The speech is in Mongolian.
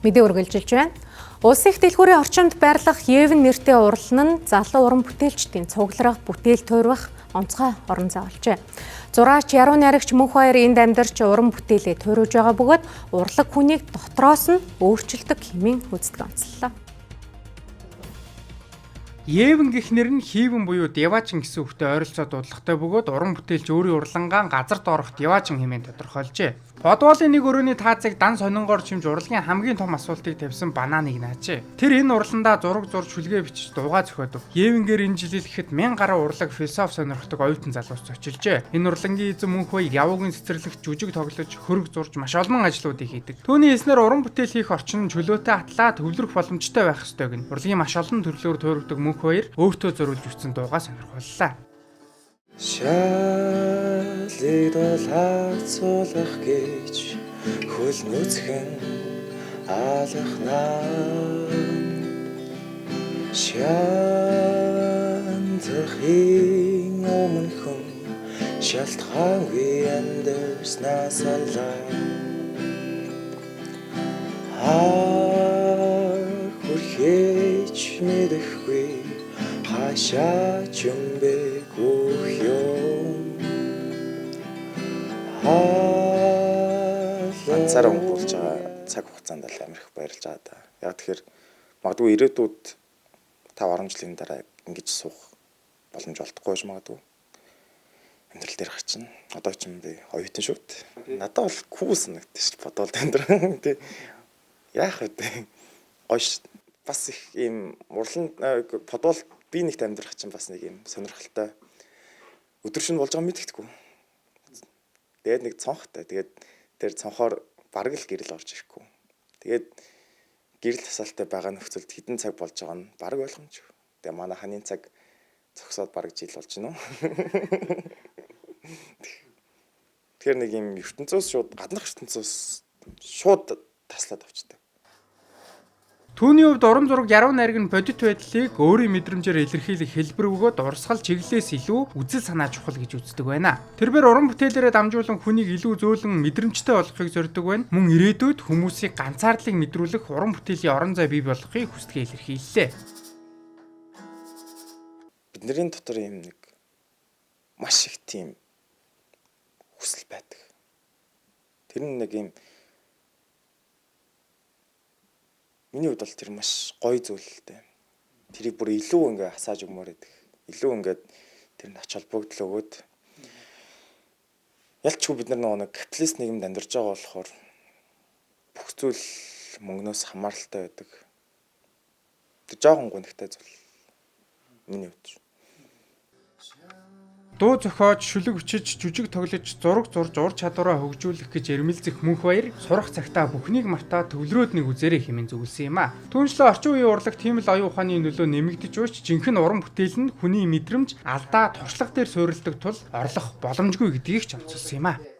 Мэдээ үргэлжилж байна. Улсын их дэлгүүрийн орчинд байрлах Евен нэртэй урлал нь залуу уран бүтээлчдийн цугларга, бүтээл туурвах онцгой орон заавалжээ. Зураач Яруу найрагч мөнх баяр энд амьдарч уран бүтээлээ туурвж байгаа бөгөөд урлаг хүнийг дотроос нь өөрчилдөг хэмээн үздэг онцлоо. Евен гэх нэр нь Хивэн буюу Деважин гэсэн үгтэй ойролцоо дуудлагатай бөгөөд уран бүтээлч өөрийн урлангаан газарт орох Деважин хэмээн тодорхойлжээ. Подволын нэг өрөөний таацыг дан сонингоор чимж урлагийн хамгийн том асуултыг тавьсан бананыг наажээ. Тэр энэ урландаа зураг зурж хүлгээ бичиж дуугаа зохиодог. Евенгээр энэ жилийнхэд 1000 гаруй урлаг философи сонирхдаг оюутан залуус зочилжээ. Энэ урлагийн эзэн мөнх баяр явуугийн цэцэрлэгт жүжиг тоглож, хөрөг зурж маш олон ажлуудыг хийдэг. Түүний эснэр уран бүтээл хийх орчин чөлөөтэй атлаа төвлөрөх боломжтой байх ёстойг нь урлагийн маш олон төрлөөр туурвдаг мөнх баяр өөртөө зориулж бичсэн дуугаа сонирхоллоо. Шалид хацуулах гэж хөл нүцгэн алахнаа шантахын өмнөхөн шалтгаангүй амьдснаас алаа хүрхээч мэдэхгүй хаашаа ч юмбэ ганцаараа өнгөрүүлж байгаа цаг хугацаанд л амар их баярлж байгаа да. Яг тэгэхээр магадгүй ирээдүйд 5-10 жилийн дараа ингэж суух боломж олдохгүй байж магадгүй. Амьдрал дээр гарчин. Одоо ч юм би оюутан шүү дээ. Надад бол кул санагдчих ш бодвол амьдрал тий. Яах вэ? Гош бас их ийм урлан бодвол би нэгт амьдрах чинь бас нэг юм сонирхолтой өдөр шөнө болж байгаа мэдгэдэггүй. Тэгээд нэг цонхтой. Тэгээд тэр цонхоор бараг л гэрэл орж ирэхгүй. Тэгээд гэрэл тасаалтай байгаа нөхцөлд хэдэн цаг болж байгаа нь бараг ойлгомжгүй. Тэгээд манай ханийн цаг зогсоод бараг жил болж байна уу? Тэгэхээр нэг юм ертөнцөөс шууд гаднах ертөнцөөс шууд таслаад авчдаг. Түүний хувьд уран зураг Яруу найраг нь бодит байдлыг өөрийн мэдрэмжээр илэрхийлэх хэлбэр бөгөөд урсгал чиглэлээс илүү үзэл санаа чухал гэж үздэг байна. Тэрээр уран бүтээлээрээ дамжуулан хүнийг илүү зөөлөн мэдрэмжтэй болгохыг зорддог байна. Мөн ирээдүйд хүмүүсийг ганцаардлыг мэдрүүлэх уран бүтээлийн орон зай бий болгохыг хүсдэг илэрхийллээ. Бидний дотор юм нэг маш их тийм хүсэл байдаг. Тэр нь нэг юм миний хувьд бол тэр маш гоё зүйл л дээ. Тэрийг бүр илүү ингээ хасааж өгмөр байдаг. Илүү ингээд тэр нь ач холбогдол өгөөд ялчгүй бид нар нэг капиталист нийгэмд амьдарч байгаа болохоор бүх зүйл мөнгнөөс хамааралтай байдаг. Тэр жоохон гонхтой зүйл. Миний хувьд. Дуу зохиож, шүлэг бичиж, жүжиг тоглож, зураг зурж, ур чадвараа хөгжүүлэх гэж эрмэлзэх мөнх баяр сурах цагтаа бүхнийг мартаа төвлөрөөд нэг үзээрэй хэмээн зөвлөсөн юм а. Түүнчлэн орчин үеийн урлаг тийм л оюун ухааны нөлөө нэмэгдэж уйч жинхэнэ уран бүтээл нь хүний мэдрэмж, алдаа, туршлага дээр суурилдаг тул орлох боломжгүй гэдгийг ч онцолсон юм а.